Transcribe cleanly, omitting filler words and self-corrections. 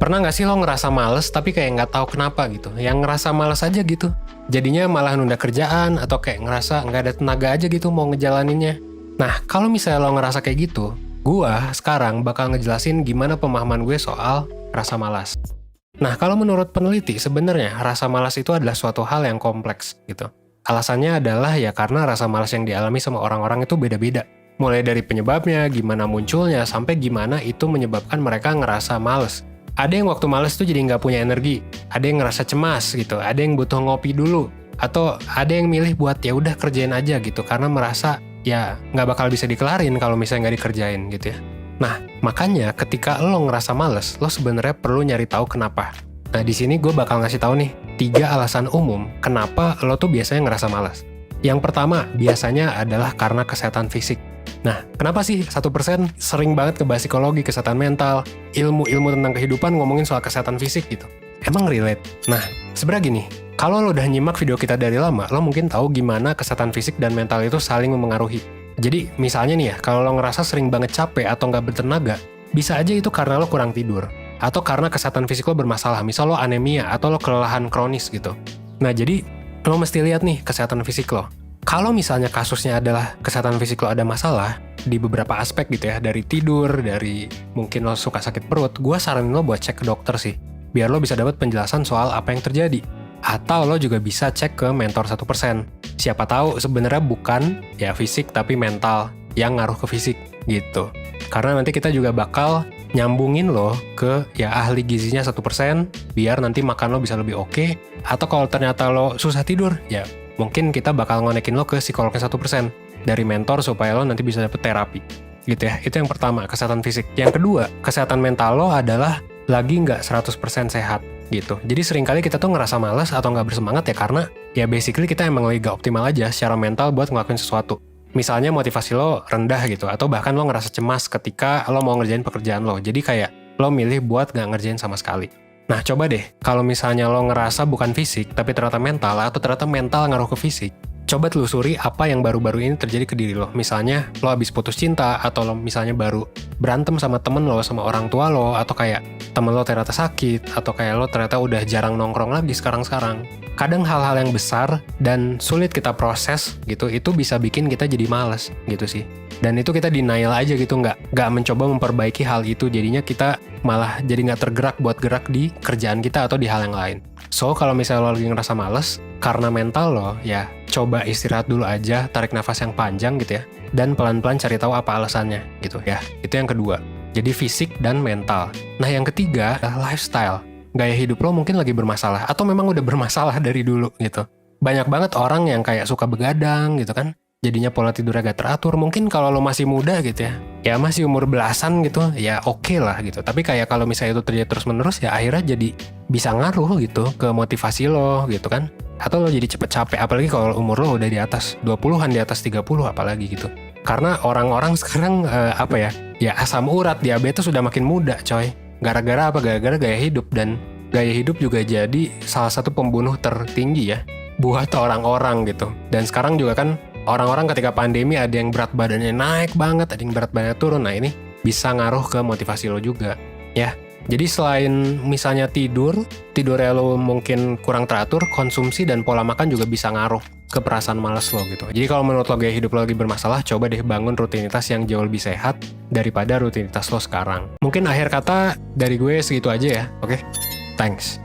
Pernah nggak sih lo ngerasa males tapi kayak nggak tahu kenapa gitu? Yang ngerasa males aja gitu. Jadinya malah nunda kerjaan atau kayak ngerasa nggak ada tenaga aja gitu mau ngejalaninnya. Nah, kalau misalnya lo ngerasa kayak gitu, gua sekarang bakal ngejelasin gimana pemahaman gue soal rasa malas. Nah, kalau menurut peneliti, sebenarnya rasa malas itu adalah suatu hal yang kompleks gitu. Alasannya adalah ya karena rasa malas yang dialami sama orang-orang itu beda-beda. Mulai dari penyebabnya, gimana munculnya, sampai gimana itu menyebabkan mereka ngerasa males. Ada yang waktu males tuh jadi nggak punya energi, ada yang ngerasa cemas gitu, ada yang butuh ngopi dulu, atau ada yang milih buat ya udah kerjain aja gitu karena merasa ya nggak bakal bisa dikelarin kalau misalnya nggak dikerjain gitu ya. Nah, makanya ketika lo ngerasa males, lo sebenarnya perlu nyari tahu kenapa. Nah, di sini gue bakal ngasih tahu nih 3 alasan umum kenapa lo tuh biasanya ngerasa malas. Yang pertama, biasanya adalah karena kesehatan fisik. Nah, kenapa sih 1% sering banget ngebahas psikologi, kesehatan mental, ilmu-ilmu tentang kehidupan ngomongin soal kesehatan fisik gitu? Emang relate? Nah, sebenarnya gini, kalau lo udah nyimak video kita dari lama, lo mungkin tahu gimana kesehatan fisik dan mental itu saling memengaruhi. Jadi, misalnya nih ya, kalau lo ngerasa sering banget capek atau nggak bertenaga, bisa aja itu karena lo kurang tidur. Atau karena kesehatan fisik lo bermasalah, misal lo anemia atau lo kelelahan kronis gitu. Nah, jadi lo mesti lihat nih kesehatan fisik lo. Kalau misalnya kasusnya adalah kesehatan fisik lo ada masalah di beberapa aspek gitu ya, dari tidur, dari mungkin lo suka sakit perut, gue saranin lo buat cek ke dokter sih, biar lo bisa dapat penjelasan soal apa yang terjadi. Atau lo juga bisa cek ke mentor 1%. Siapa tahu sebenarnya bukan ya fisik tapi mental yang ngaruh ke fisik gitu. Karena nanti kita juga bakal nyambungin lo ke ya ahli gizinya 1%, biar nanti makan lo bisa lebih oke. Atau kalau ternyata lo susah tidur, ya mungkin kita bakal ngonekin lo ke psikolognya 1% dari mentor supaya lo nanti bisa dapet terapi. Gitu ya, itu yang pertama, kesehatan fisik. Yang kedua, kesehatan mental lo adalah lagi nggak 100% sehat gitu. Jadi seringkali kita tuh ngerasa malas atau nggak bersemangat ya karena ya basically kita emang lagi nggak optimal aja secara mental buat ngelakuin sesuatu. Misalnya motivasi lo rendah gitu, atau bahkan lo ngerasa cemas ketika lo mau ngerjain pekerjaan lo. Jadi kayak lo milih buat nggak ngerjain sama sekali. Nah, coba deh, kalau misalnya lo ngerasa bukan fisik, tapi ternyata mental, atau ternyata mental ngaruh ke fisik, coba telusuri apa yang baru-baru ini terjadi ke diri lo. Misalnya, lo habis putus cinta, atau lo misalnya baru berantem sama temen lo, sama orang tua lo, atau kayak temen lo ternyata sakit, atau kayak lo ternyata udah jarang nongkrong lagi sekarang-sekarang. Kadang hal-hal yang besar dan sulit kita proses gitu, itu bisa bikin kita jadi malas gitu sih. Dan itu kita denial aja gitu, nggak mencoba memperbaiki hal itu, jadinya kita malah jadi nggak tergerak buat gerak di kerjaan kita atau di hal yang lain. So, kalau misalnya lo lagi ngerasa males, karena mental lo, ya coba istirahat dulu aja, tarik nafas yang panjang gitu ya, dan pelan-pelan cari tahu apa alasannya gitu ya. Itu yang kedua. Jadi fisik dan mental. Nah, yang ketiga adalah lifestyle. Gaya hidup lo mungkin lagi bermasalah, atau memang udah bermasalah dari dulu gitu. Banyak banget orang yang kayak suka begadang gitu kan, jadinya pola tidurnya gak teratur. Mungkin kalau lo masih muda gitu ya masih umur belasan gitu, ya oke lah gitu. Tapi kayak kalau misalnya itu terjadi terus-menerus, ya akhirnya jadi bisa ngaruh gitu ke motivasi lo gitu kan. Atau lo jadi cepet capek, apalagi kalau umur lo udah di atas 20-an, di atas 30 apalagi gitu. Karena orang-orang sekarang ya asam urat, diabetes sudah makin muda coy. Gara-gara apa? Gara-gara gaya hidup, dan gaya hidup juga jadi salah satu pembunuh tertinggi ya buat orang-orang gitu. Dan sekarang juga kan orang-orang ketika pandemi ada yang berat badannya naik banget, ada yang berat badannya turun. Nah, ini bisa ngaruh ke motivasi lo juga ya. Jadi selain misalnya tidurnya lo mungkin kurang teratur, konsumsi dan pola makan juga bisa ngaruh ke perasaan malas lo gitu. Jadi kalau menurut lo gaya hidup lo lagi bermasalah, coba deh bangun rutinitas yang jauh lebih sehat daripada rutinitas lo sekarang. Mungkin akhir kata dari gue segitu aja ya, oke? Thanks.